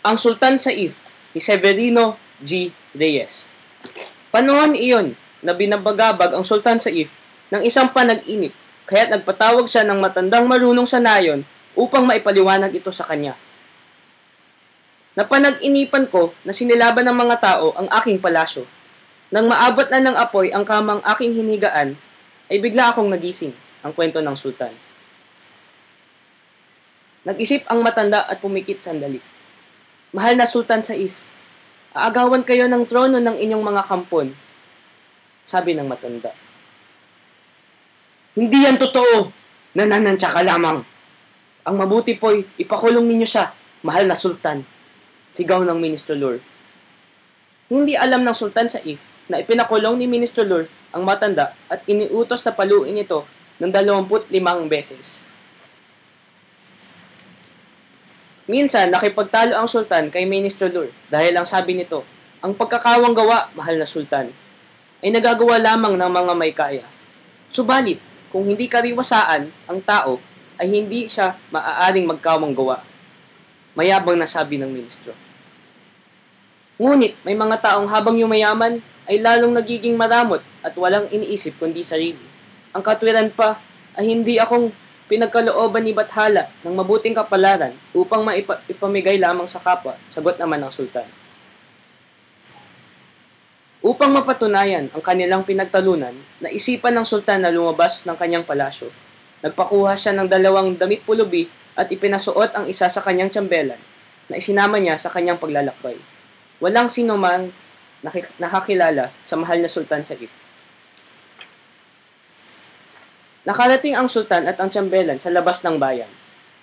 Ang Sultan Saif ni Severino G. Reyes. Panahon iyon na binabagabag ang Sultan Saif ng isang panag-inip, kaya't nagpatawag siya ng matandang marunong sa nayon upang maipaliwanag ito sa kanya. Napanag-inipan ko na sinilaban ng mga tao ang aking palasyo. Nang maabot na ng apoy ang kamang aking hinigaan, ay bigla akong nagising, ang kwento ng Sultan. Nag-isip ang matanda at pumikit sandali. Mahal na Sultan Saif, aagawan kayo ng trono ng inyong mga kampon, sabi ng matanda. Hindi yan totoo, nananansya ka lamang. Ang mabuti po'y ipakulong ninyo siya, mahal na Sultan, sigaw ng Ministro Lur. Hindi alam ng Sultan Saif na ipinakulong ni Ministro Lur ang matanda at iniutos na paluin ito ng 25 beses. Minsan, nakipagtalo ang Sultan kay Ministro Lur dahil ang sabi nito, ang pagkakawang gawa, mahal na Sultan, ay nagagawa lamang ng mga may kaya. Subalit, kung hindi kariwasaan ang tao, ay hindi siya maaaring magkawang gawa. Mayabang na sabi ng ministro. Ngunit, may mga taong habang yumayaman ay lalong nagiging maramot at walang iniisip kundi sarili. Ang katwiran pa ay hindi akong pinagkalooban ni Bathala ng mabuting kapalaran upang maipamigay lamang sa kapwa, sagot naman ng Sultan. Upang mapatunayan ang kanilang pinagtalunan, naisipan ng Sultan na lumabas ng kanyang palasyo. Nagpakuha siya ng 2 damit pulubi at ipinasuot ang isa sa kanyang tsambelan na isinama niya sa kanyang paglalakbay. Walang sino man nakakilala sa mahal na Sultan Saif. Nakarating ang Sultan at ang tsambelan sa labas ng bayan.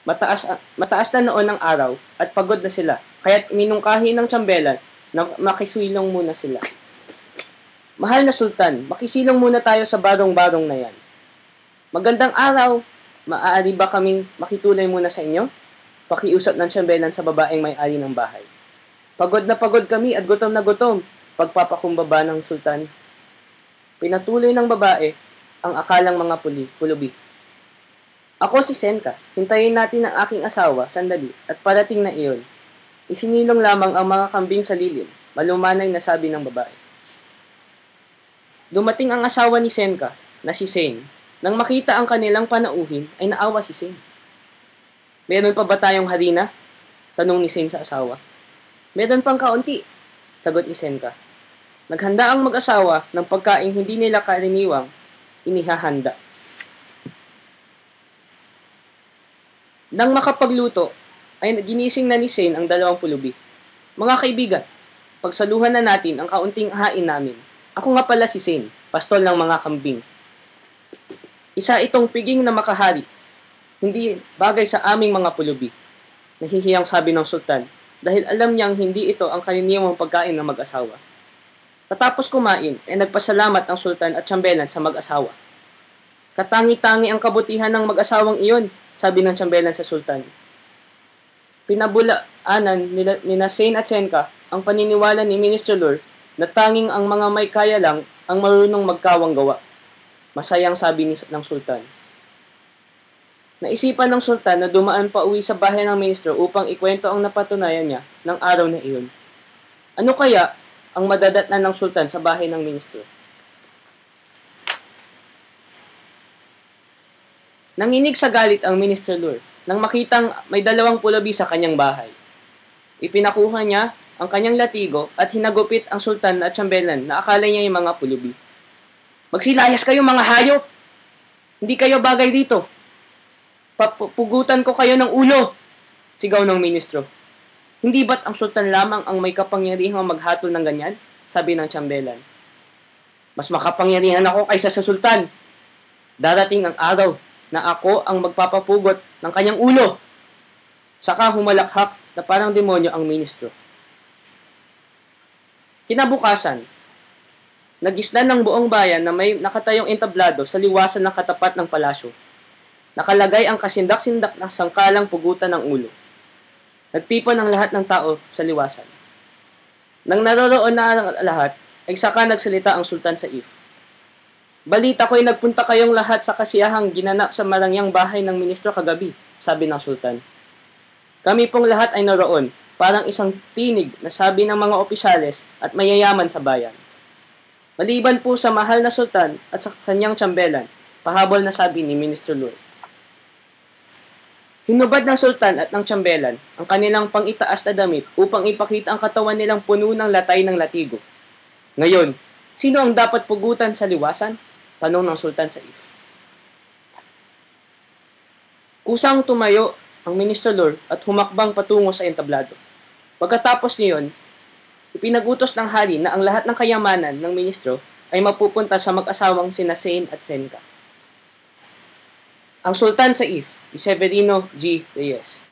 Mataas na noon ng araw at pagod na sila, kaya't minungkahi ng tsambelan na makisilong muna sila. Mahal na Sultan, makisilong muna tayo sa barong-barong na yan. Magandang araw, maaari ba kaming makitulay muna sa inyo? Pakiusap ng tsambelan sa babaeng may-ari ng bahay. Pagod na pagod kami at gutom na gutom, pagpapakumbaba ng Sultan. Pinatuloy ng babae ang akalang mga pulubi. Ako si Senka, hintayin natin ang aking asawa, sandali, at parating na iyon. Isinilong lamang ang mga kambing sa lilim, malumanay na sabi ng babae. Dumating ang asawa ni Senka, na si Sen. Nang makita ang kanilang panauhin, ay naawa si Sen. Meron pa ba tayong harina? Tanong ni Sen sa asawa. Meron pang kaunti, sagot ni Senka. Naghanda ang mag-asawa ng pagkain hindi nila karaniwang inihahanda. Nang makapagluto, ay ginising na ni Sen ang 2 pulubi. Mga kaibigan, pagsaluhan na natin ang kaunting hain namin. Ako nga pala si Sen, pastol ng mga kambing. Isa itong piging na makahari, hindi bagay sa aming mga pulubi. Nahihiyang sabi ng Sultan, dahil alam niyang hindi ito ang karaniwang pagkain ng mag-asawa. Katapos kumain, ay nagpasalamat ang Sultan at tsambelan sa mag-asawa. Katangi-tangi ang kabutihan ng mag-asawang iyon, sabi ng tsambelan sa Sultan. Pinabulaanan ni Sen at Senka ang paniniwala ni Ministro Lur na tanging ang mga may kaya lang ang marunong magkawang gawa. Masayang sabi ng Sultan. Naisipan ng Sultan na dumaan pa uwi sa bahay ng ministro upang ikwento ang napatunayan niya ng araw na iyon. Ano kaya ang madadatnan ng Sultan sa bahay ng ministro? Nanginig sa galit ang Ministro Lur nang makitang may 2 pulubi sa kanyang bahay. Ipinakuha niya ang kanyang latigo at hinagupit ang Sultan at tsambelan na akala niya yung mga pulubi. Magsilayas kayo mga hayop! Hindi kayo bagay dito. Papugutan ko kayo ng ulo! Sigaw ng ministro. Hindi ba't ang Sultan lamang ang may kapangyarihang maghatol ng ganyan? Sabi ng tsambelan. Mas makapangyarihan ako kaysa sa Sultan. Darating ang araw na ako ang magpapapugot ng kanyang ulo. Saka humalakhak na parang demonyo ang ministro. Kinabukasan, nagislan ng buong bayan na may nakatayong entablado sa liwasan ng katapat ng palasyo. Nakalagay ang kasindak-sindak na sangkalang pugutan ng ulo. Nagtipon ang lahat ng tao sa liwasan. Nang naroroon na ang lahat, ay saka nagsalita ang Sultan Saif. Balita ko'y nagpunta kayong lahat sa kasiyahang ginanap sa marangyang bahay ng ministro kagabi, sabi ng Sultan. Kami pong lahat ay naroon parang isang tinig na sabi ng mga opisyales at mayayaman sa bayan. Maliban po sa mahal na sultan at sa kanyang tsambelan, pahabol na sabi ni Ministro Lur. Hinubad ng sultan at ng tsambelan ang kanilang pang-itaas na damit upang ipakita ang katawan nilang puno ng latay ng latigo. Ngayon, sino ang dapat pugutan sa liwasan? Tanong ng sultan sa If. Kusang tumayo ang Ministro Lur at humakbang patungo sa entablado. Pagkatapos niyon, ipinag-utos ng hari na ang lahat ng kayamanan ng ministro ay mapupunta sa mag-asawang sina Sain at Senka. Ang sultan sa If, si Severino G. Reyes.